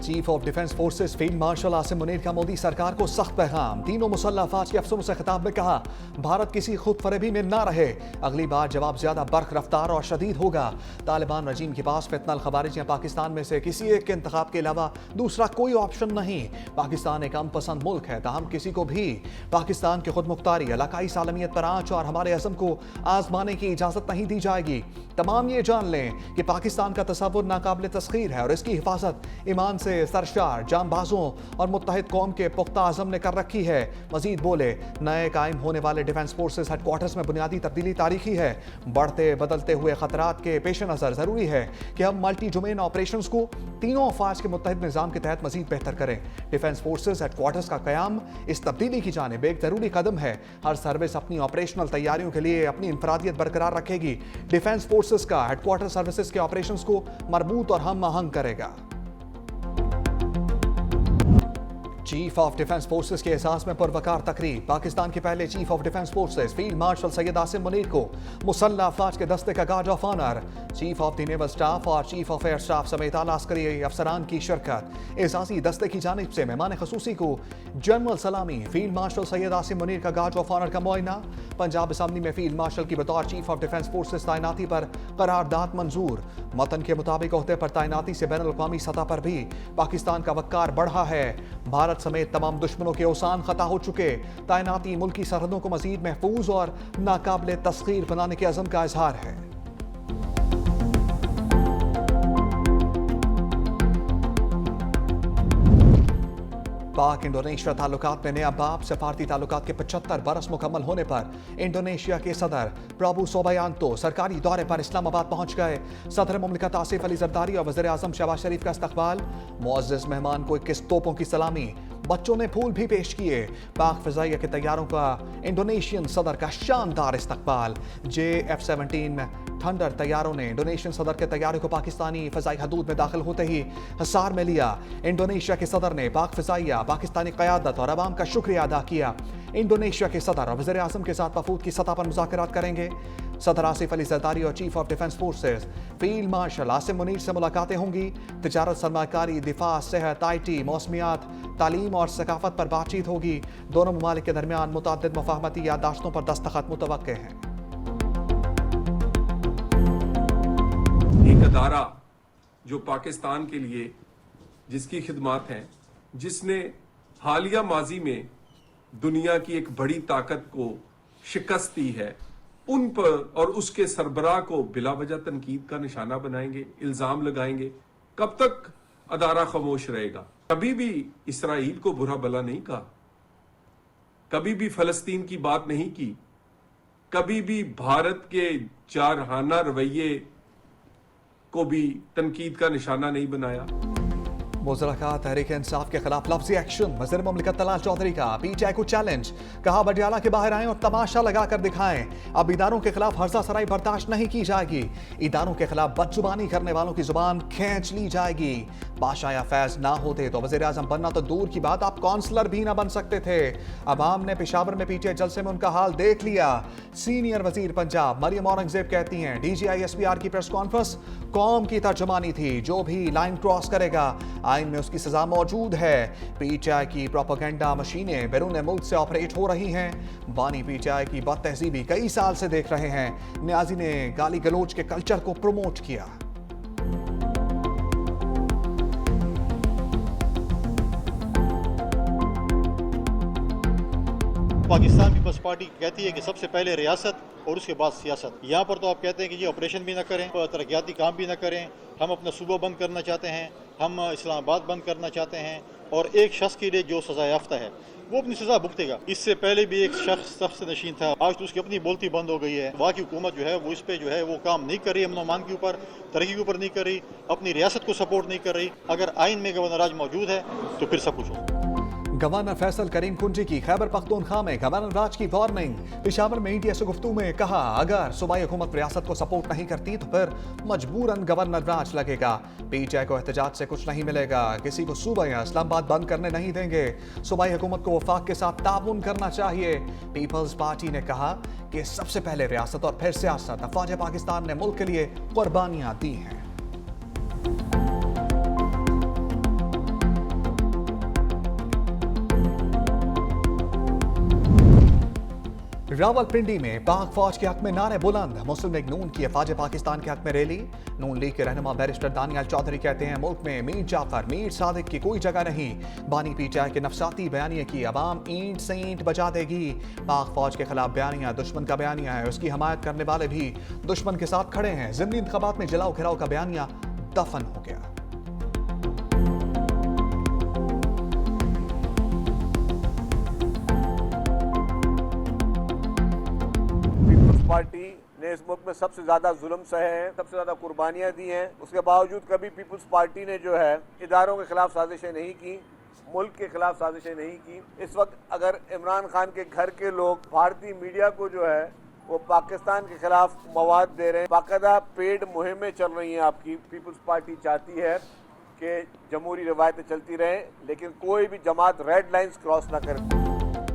Chief of defence forces field martial Asim Munir का मोदी सरकार को सख्त पैगाम। तीनों मुसल्लह अफवाज के अफसरों से खिताब में कहा, भारत किसी खुद फरेबी में ना रहे। अगली बार जवाब ज्यादा बर्क रफ्तार और शदीद होगा। तालिबान रजीम के पास फितनल खवारिज या पाकिस्तान में से किसी एक के इंतखाब के अलावा दूसरा कोई ऑप्शन नहीं। पाकिस्तान एक अमन पसंद मुल्क है, ताहम किसी को भी पाकिस्तान की खुद मुख्तारी, इलाकाई सालमियत पर आंच और हमारे अज़म को आजमाने की इजाजत नहीं दी जाएगी। तमाम ये जान लें कि पाकिस्तान का तसव्वुर नाकाबिल तस्खीर है और इसकी हिफाजत ईमान से सरशार जांबाजों और मुत्तहिद कौम के पुख्ता आज़म ने कर रखी है। मजीद बोले, नए कायम होने वाले डिफेंस फोर्सेस हेडक्वार्टर्स में बुनियादी तब्दीली तारीखी है। बढ़ते बदलते हुए खतरात के पेश नज़र ज़रूरी है कि हम मल्टी डोमेन ऑपरेशन को तीनों अफवाज के मुत्तहिद निज़ाम के तहत मजीद बेहतर करें। डिफेंस फोर्सेस हेडक्वार्टर्स का क़याम इस तब्दीली की जानिब एक ज़रूरी कदम है। हर सर्विस अपनी ऑपरेशनल तैयारियों के लिए अपनी इंफरादियत बरकरार रखेगी। डिफेंस फोर्सेस का हेडक्वार्टर सर्विसेज के ऑपरेशंस को मरबूत और हम आहंग करेगा। चीफ ऑफ डिफेंस फोर्सेस के एहसास में पुरवकार तकरीब। पाकिस्तान के पहले chief of defence forces field marshal Syed Asim Munir को मुसल्लह अफवाज के दस्ते का guard of honour, chief of the naval staff और चीफ ऑफ एयर स्टाफ समेत आला अस्करी अफसरान की शिरकत। एहसासी दस्ते की जानिब से मेहमान खसूसी को जनरल सलामी, फील्ड मार्शल सैयद आसिम मुनीर का गार्ड ऑफ ऑनर का मुआयना। पंजाब असम्बली में फील्ड मार्शल की बतौर चीफ ऑफ डिफेंस फोर्सेस तैनाती पर करारदाद मंजूर। मतन के मुताबिक ओहदे पर तैनाती से बैनुल अक़वामी सतह पर भी पाकिस्तान का वक़ार बढ़ा है। भारत समेत तमाम दुश्मनों के औसान खता हो चुके। तैनाती मुल्की सरहदों को मजीद महफूज और नाकाबिल तस्खीर बनाने के अज़म का इजहार है। पाक इंडोनेशिया ताल्लुकात में नया बाब। सफारती ताल्लुकात के 75 बरस मुकम्मल होने पर इंडोनेशिया के सदर प्रभु सोबायांतो सरकारी दौरे पर इस्लामाबाद पहुंच गए। सदर मुमलिकत आसिफ अली जरदारी और वज़ीर आज़म शहबाज शरीफ का इस्तकबाल। मुअज़्ज़ज़ मेहमान को 21 तोपों की सलामी, बच्चों ने फूल भी पेश किए। पाक फ़िज़ाइया के तैयारों का इंडोनेशियन सदर का शानदार इस्तकबाल। JF-17 थंडर तैयारों ने इंडोनेशियन सदर के तैयारों को पाकिस्तानी फ़िज़ाई हदूद में दाखिल होते ही हिसार में लिया। इंडोनेशिया के सदर ने पाक फ़िज़ाइया, पाकिस्तानी क़यादत और अवाम का शुक्रिया अदा किया। इंडोनेशिया के सदर और वज़ीर आज़म के साथ वफ़ूद की सतह पर मुज़ाकरात करेंगे। सदर आसिफ अली जरदारी और chief of defence forces field martial Asim Munir से मुलाकातें होंगी। तिजारत, सरमाकारी, दिफा, सेहत, IT, मौसमियात, तालीम और सकाफत पर बातचीत होगी। दोनों ममालिक के दरमियान मुतअद्दिद मुफ़ाहमती याददाश्तों पर दस्तखत मुतवक्के हैं। एक अदारा जो पाकिस्तान के लिए जिसकी खिदमत हैं, जिसने हालिया माजी में दुनिया की एक बड़ी ताकत को शिकस्त दी है, उन पर और उसके सरबराह को बिला वजह तनकीद का निशाना बनाएंगे, इल्जाम लगाएंगे। कब तक अदारा खामोश रहेगा? कभी भी इसराइल को बुरा भला नहीं कहा, कभी भी फलस्तीन की बात नहीं की, कभी भी भारत के जारहाना रवैये को भी तनकीद का निशाना नहीं बनाया। मुज़रका तहरीक इंसाफ के खिलाफ लफ्ज़ी एक्शन। वज़ीर मुमलिकत तलाल चौधरी का PTI को चैलेंज। कहा, बडियाला के बाहर आएं और तमाशा लगा कर दिखाएं। अब इदारों के खिलाफ हर्जा सराई बर्दाश्त नहीं की जाएगी। इदारों के खिलाफ बदजुबानी करने वालों की जुबान खींच ली जाएगी। बादशाह या फैज ना होते तो वज़ीर आज़म बनना तो दूर की बात, आप काउंसलर भी ना बन सकते थे। अवाम ने पेशावर में PTI जलसे में उनका हाल देख लिया। सीनियर वजीर पंजाब मरियम औरंगजेब कहती हैं, DGI SPR की प्रेस कॉन्फ्रेंस कौम की तर्जुमानी थी। जो भी लाइन क्रॉस करेगा आइन में उसकी सजा मौजूद है। PTI की प्रोपेगेंडा मशीनें बैरून मुल्क से ऑपरेट हो रही हैं। बानी PTI की बदतहजीबी कई साल से देख रहे हैं। न्याजी ने गाली गलोच के कल्चर को प्रमोट किया। पाकिस्तान पीपल्स पार्टी कहती है कि सबसे पहले रियासत और उसके बाद सियासत। यहाँ पर तो आप कहते हैं कि ये ऑपरेशन भी ना करें, तरक्याती काम भी ना करें, हम अपना सूबा बंद करना चाहते हैं, हम इस्लामाबाद बंद करना चाहते हैं, और एक शख्स के लिए जो सज़ा याफ्ता है वो अपनी सज़ा भुगतेगा। इससे पहले भी एक शख्स तख्त नशीन था, आज तो उसकी अपनी बोलती बंद हो गई है। वहाँ की हुकूमत जो है वो इस पर जो है वो काम नहीं कर रही, अमन अमान के ऊपर, तरक्की के ऊपर नहीं कर रही, अपनी रियासत को सपोर्ट नहीं कर रही। अगर आइन में गवर्नर राज मौजूद है तो फिर सब कुछ हो। गवर्नर फैसल करीम कुंजी की खैबर पख्तूनख्वा में गवर्नर राज की वार्निंग। पेशावर में मीडिया से गुफ्तगू में कहा, अगर सूबाई हुकूमत रियासत को सपोर्ट नहीं करती तो फिर मजबूरन गवर्नर राज लगेगा। PTI को एहतजाज से कुछ नहीं मिलेगा, किसी को सूबा या इस्लामाबाद बंद करने नहीं देंगे। सूबाई हुकूमत को वफाक के साथ ताउन करना चाहिए। पीपल्स पार्टी ने कहा कि सबसे पहले रियासत और फिर सियासत। अफवाज पाकिस्तान ने मुल्क के लिए कुर्बानियां दी हैं। रावलपिंडी में पाक फौज के हक में नारे बुलंद, मुस्लिम लीग नून की अफवाज पाकिस्तान के हक में रैली। नून लीग के रहनुमा बैरिस्टर दानियाल चौधरी कहते हैं मुल्क में मीर जाफर मीर सादिक की कोई जगह नहीं। बानी पीटीआई के नफसाती बयानिया की अवाम ईंट से ईंट बजा देगी। पाक फौज के खिलाफ बयानिया दुश्मन का बयानिया है, उसकी हमायत करने वाले भी दुश्मन के साथ खड़े हैं। ज़िमनी इंतखाबात में जलाओ घिराव का बयानिया दफन हो गया। पार्टी ने इस मुल्क में सबसे ज्यादा जुल्म सहे हैं, सबसे ज्यादा कुर्बानियां दी हैं। उसके बावजूद कभी पीपुल्स पार्टी ने जो है इदारों के खिलाफ साजिशें नहीं की, मुल्क के खिलाफ साजिशें नहीं की। इस वक्त अगर इमरान खान के घर के लोग भारतीय मीडिया को जो है वो पाकिस्तान के खिलाफ मवाद दे रहे हैं, बाकायदा पेड मुहिमें चल रही हैं आपकी। पीपुल्स पार्टी चाहती है कि जमहूरी रवायतें चलती रहें, लेकिन कोई भी जमात रेड लाइंस क्रॉस ना करे।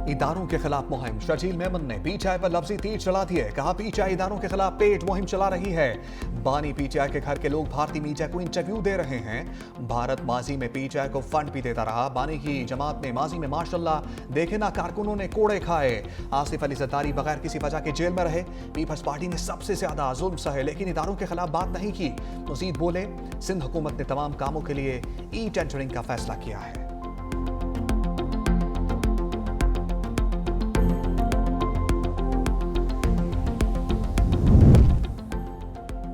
इदारों के खिलाफ मुहिम, शर्जील मेमन ने पीटीआई पर लफ्जी तीर चला दिए। कहा पीटीआई इदारों के खिलाफ पेट मुहिम चला रही है। बानी पीटीआई के घर के लोग भारतीय मीडिया को इंटरव्यू दे रहे हैं। भारत माजी में पीटीआई को फंड भी देता रहा। बानी की जमात ने माजी में माशाल्लाह देखे ना कारकुनों ने कोड़े खाए। आसिफ अली जरदारी बगैर किसी वजह के जेल में रहे। पीपल्स पार्टी ने सबसे ज्यादा जुल्म सहे लेकिन इदारों के खिलाफ बात नहीं की। मजीद बोले सिंध हुकूमत ने तमाम कामों के लिए ई टेंडरिंग का फैसला किया है।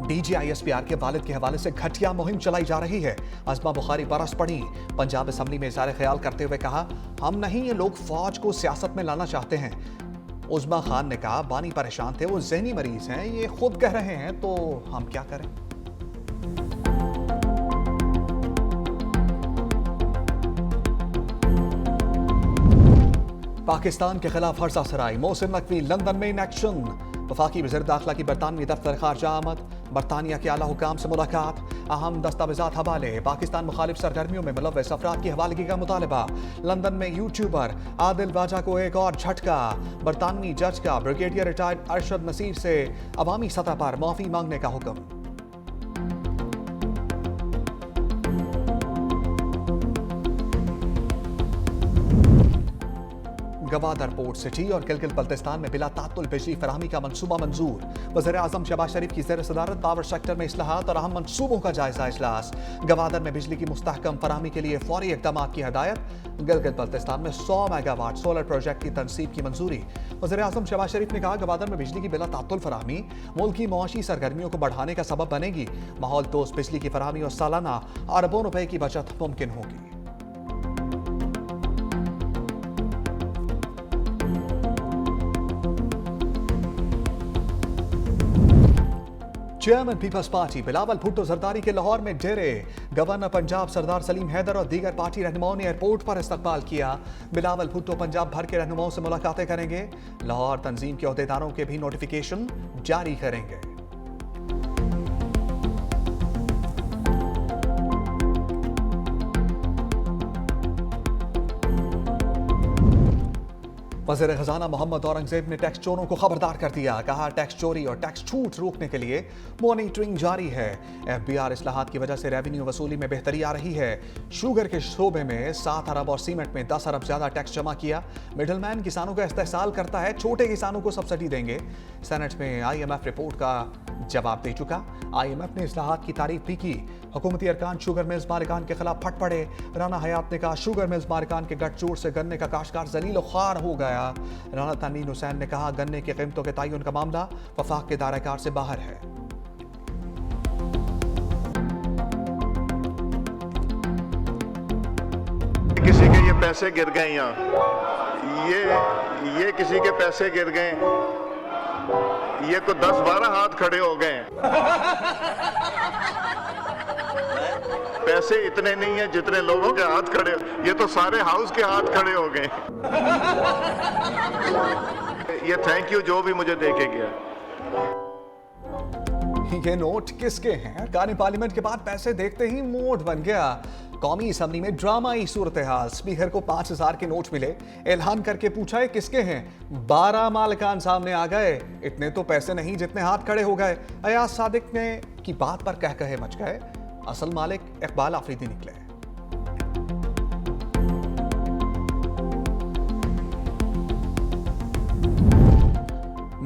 DGISPR के वालिद के हवाले से घटिया मुहिम चलाई जा रही है। अज़मा बुखारी बरस पड़ी। पंजाब असम्बली में इज़हार ख्याल करते हुए कहा हम नहीं, ये लोग फौज को सियासत में लाना चाहते हैं। उज़मा खान ने कहा बानी परेशान थे, वो ज़हनी मरीज हैं, ये खुद कह रहे हैं तो हम क्या करें। पाकिस्तान के खिलाफ हर्षा सराय, मोहसिन नकवी लंदन में इन एक्शन। वफाकी वज़ीर दाखिला की बरतानवी दफ्तर खारजा आमद। बरतानिया के आला हुकाम से मुलाकात। अहम दस्तावेजात हवाले। पाकिस्तान मुखालिफ सरगर्मियों में मुलव्वस अफराद की हवालगी का मुतालबा। लंदन में यूट्यूबर आदिल वाजा को एक और झटका। बरतानवी जज का ब्रिगेडियर रिटायर्ड अरशद नसीर से अवामी सतह पर माफी मांगने का हुक्म। गवादर पोर्ट सिटी और गिलगित बल्तिस्तान में बिला तात्तुल बिजली फराहमी का मनसूबा मंजूर। वज़ीर आज़म शहबाज शरीफ की ज़ेर सदारत पावर सेक्टर में इस्लाहात और अहम मनसूबों का जायजा इजलास। गवादर में बिजली की मुस्तहकम फराहमी के लिए फौरी इक़दाम की हदायत। गिलगित बल्तिस्तान में 100 मेगावाट सोलर प्रोजेक्ट की तनसीब की मंजूरी। वज़ीर आज़म शहबाज शरीफ ने कहा गवादर में बिजली की बिला तात्तुल फराहमी मुल्क की मुआशी सरगर्मियों को बढ़ाने का सबब बनेगी। माहौल दोस्त बिजली की फराहमी और सालाना अरबों रुपए की बचत मुमकिन होगी। चेयरमैन पीपल्स पार्टी बिलावल भुट्टो जरदारी के लाहौर में डेरे। गवर्नर पंजाब सरदार सलीम हैदर और दीगर पार्टी रहनुमाओं ने एयरपोर्ट पर इस्तकबाल किया। बिलावल भुट्टो पंजाब भर के रहनुमाओं से मुलाकातें करेंगे। लाहौर तंजीम के अहदेदारों के भी नोटिफिकेशन जारी करेंगे। वज़ीर खजाना मोहम्मद औरंगजेब ने टैक्स चोरों को खबरदार कर दिया। कहा टैक्स चोरी और टैक्स छूट रोकने के लिए मॉनिटरिंग जारी है। FBR इस्लाहात की वजह से रेवेन्यू वसूली में बेहतरी आ रही है। शुगर के शोबे में 7 अरब और सीमेंट में 10 अरब ज्यादा टैक्स जमा किया। मिडलमैन किसानों का इस्तेहसाल करता है, छोटे किसानों को सब्सिडी देंगे। सेनेट में IMF रिपोर्ट का जवाब दे चुका। IMF ने इस्लाहात की तारीफ भी की। हुकूमती अरकान शुगर मिल्स मालिकान के खिलाफ फट पड़े। राना हयात ने कहा शुगर मिल्स मालिकान के गठजोड़ से गन्ने का काश्तकार जलील ख्वार हो गया। राना तनवीन हुसैन ने कहा गन्ने की कीमतों के तयन का मामला वफाक के दायरेकार से बाहर है। किसी के ये पैसे गिर गए, यहाँ ये किसी के पैसे गिर गए, ये को 10-12 हाथ खड़े हो गए। पैसे इतने नहीं है जितने लोगों के हाथ खड़े, ये तो सारे हाउस के हाथ खड़े हो गए। ये थैंक यू जो भी मुझे दे के गया। ये नोट किसके हैं? अरकान पार्लियामेंट के बाद पैसे देखते ही मोड बन गया। कौमी असम्बली में ड्रामाई सूरत हाल। स्पीकर को 5000 के नोट मिले। ऐलान करके पूछा है किसके हैं? 12 मालिकान सामने आ गए। इतने तो पैसे नहीं जितने हाथ खड़े हो गए। अयाज सादिक ने की बात पर कह कहे मच गए। असल मालिक इकबाल आफरीदी निकले।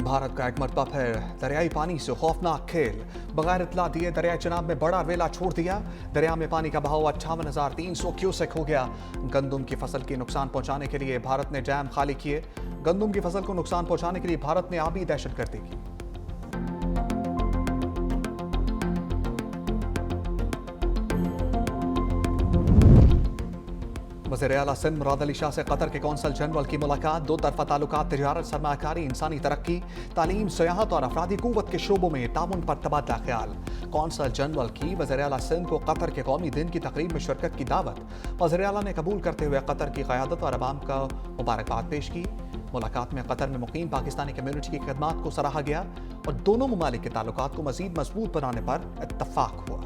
भारत का एक मरतबा फिर दरियाई पानी से खौफनाक खेल। बगैर इतला दिए दरिया चनाब में बड़ा वेला छोड़ दिया। दरिया में पानी का बहाव 58,300 क्यूसेक हो गया। गंदम की फसल की नुकसान पहुंचाने के लिए भारत ने डैम खाली किए। गंदम की फसल को नुकसान पहुंचाने के लिए भारत ने आबी दहशतगर्दी की। वज़ीर आला सिंध मुराद अली शाह से कतर के कौंसल जनरल की मुलाकात। दो तरफा ताल्लुकात, तिजारत, सरमायाकारी, इंसानी तरक्की, तालीम, सियाहत और अफरादी क़ुव्वत के शोबों में ताउन पर तबादला ख्याल। कौंसल जनरल की वज़ीर आला सिंध को कतर के कौमी दिन की तकरीब में शिरकत की दावत। वज़ीर आला ने कबूल करते हुए कतर की क़यादत और अवाम को मुबारकबाद पेश की। मुलाकात में कतर में मुकीम पाकिस्तानी कम्यूनिटी की खदमात को सराहा गया और दोनों ममालिक के ताल्लुकात को मज़ीद मजबूत बनाने पर इत्तफाक हुआ।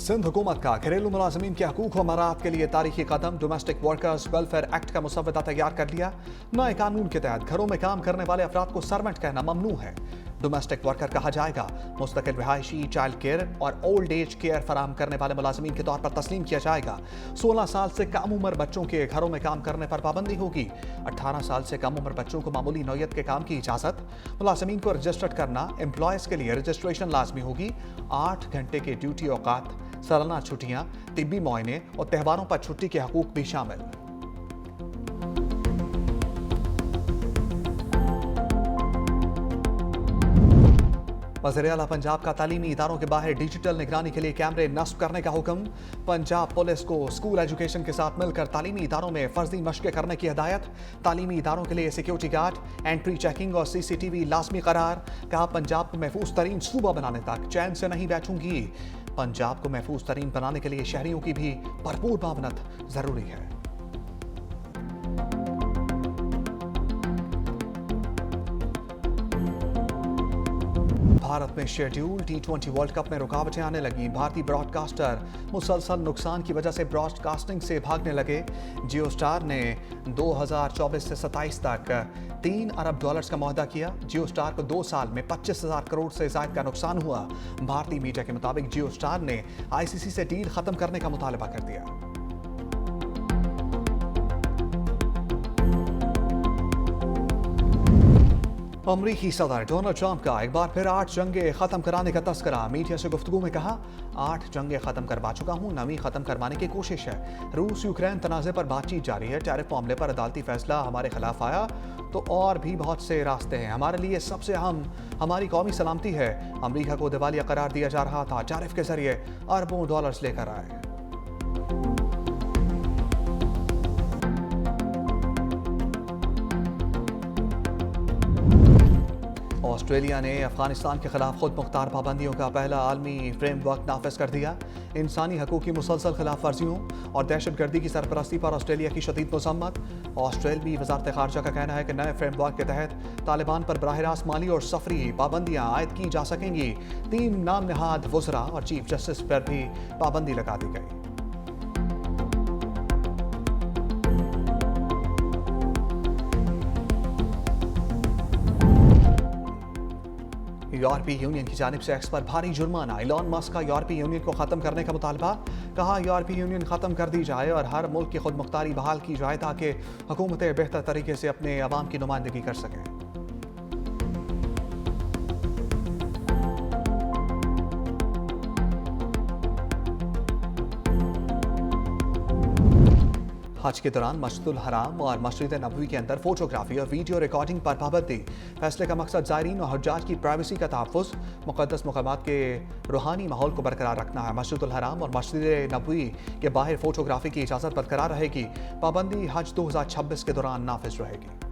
सिंध हुकूमत का घरेलू मुलाजमीन के हकूक व मराहत के लिए तारीखी कदम। डोमेस्टिक वर्कर्स वेलफेयर एक्ट का मुसव्वदा तैयार कर लिया। नए कानून के तहत घरों में काम करने वाले अफराद को सर्वेंट कहना ममनू है। डोमेस्टिक वर्कर कहा जाएगा। मुस्तकिल रिहायशी, चाइल्ड केयर और ओल्ड एज केयर फराहम करने वाले मुलाजमीन के तौर पर तस्लीम किया जाएगा। 16 साल से कम उम्र बच्चों के घरों में काम करने पर पाबंदी होगी। 18 साल से कम उम्र बच्चों को मामूली नौयत के काम की इजाज़त। मुलाजमीन को रजिस्टर्ड करना, एम्प्लॉयज़ के लिए रजिस्ट्रेशन लाजमी होगी। 8 घंटे के ड्यूटी औकात, सालाना छुट्टियां, तिब्बी मुआयने और त्योहारों पर छुट्टी के हकूक भी शामिल। वज़ीर आला पंजाब का तालीमी इदारों के बाहर डिजिटल निगरानी के लिए कैमरे नस्ब करने का हुक्म। पंजाब पुलिस को स्कूल एजुकेशन के साथ मिलकर तालीमी इदारों में फर्जी मशक़ें करने की हिदायत। तालीमी इदारों के लिए सिक्योरिटी गार्ड, एंट्री चेकिंग और CCTV लाजमी करार। कहा, पंजाब को महफूज तरीन सूबा बनाने तक चैन से नहीं बैठूंगी। पंजाब को महफूज तरीन बनाने के लिए शहरियों की भी भरपूर मावनत जरूरी है। भारत में शेड्यूल T20 वर्ल्ड कप में रुकावटें आने लगी। भारतीय ब्रॉडकास्टर मुसलसल नुकसान की वजह से ब्रॉडकास्टिंग से भागने लगे। जियो स्टार ने 2024 से 27 तक $3 अरब का मुआहदा किया। जियो स्टार को 2 साल में 25,000 करोड़ से ज़ायद का नुकसान हुआ। भारतीय मीडिया के मुताबिक जियो स्टार ने ICC से डील खत्म करने का मुतालबा कर दिया। अमरीकी सदर डोनाल्ड ट्रंप का एक बार फिर 8 जंगें खत्म कराने का तस्करा। मीडिया से गुफ्तगू में कहा, 8 जंगें खत्म करवा चुका हूं, नवी खत्म करवाने की कोशिश है। रूस यूक्रेन तनाज़े पर बातचीत जारी है। टैरिफ मामले पर अदालती फैसला हमारे खिलाफ आया तो और भी बहुत से रास्ते हैं। हमारे लिए सबसे अहम हमारी कौमी सलामती है। अमरीका को दिवालिया करार दिया जा रहा था, टैरिफ के जरिए अरबों डॉलर्स लेकर आए। ऑस्ट्रेलिया ने अफगानिस्तान के खिलाफ खुद मुख्तार पाबंदियों का पहला आलमी फ्रेमवर्क नाफिज कर दिया। इंसानी हकूक़ की मुसलसल खिलाफ वर्जियों और दहशतगर्दी की सरपरस्ती पर ऑस्ट्रेलिया की शदीद मज़म्मत। ऑस्ट्रेलवी वज़ारत ख़ारजा का कहना है कि नए फ्रेमवर्क के तहत तालिबान पर बराह रास्त माली और सफरी पाबंदियाँ आयद की जा सकेंगी। 3 नाम नहाद वज़रा और चीफ जस्टिस पर भी पाबंदी लगा दी गई। यूरोपीय यूनियन की जानिब से एक्स पर भारी जुर्माना। इलॉन मस्क का यूरोपीय यूनियन को खत्म करने का मुतालबा। कहा, यूरोपीय यूनियन खत्म कर दी जाए और हर मुल्क की खुद मुख्तारी बहाल की जाए ताकि हुकूमतें बेहतर तरीके से अपने अवाम की नुमाइंदगी कर सकें। हज के दौरान मस्जिदुल हराम और मस्जिद नबवी के अंदर फोटोग्राफी और वीडियो रिकॉर्डिंग पर पाबंदी। फैसले का मकसद ज़ायरीन और हज्जाज की प्राइवेसी का तहफ़्फ़ुज़, मुक़द्दस मकामात के रूहानी माहौल को बरकरार रखना है। मस्जिदुल हराम और मस्जिद नबवी के बाहर फोटोग्राफी की इजाज़त बरकरार रहेगी। पाबंदी हज 2026 के दौरान नाफिज रहेगी।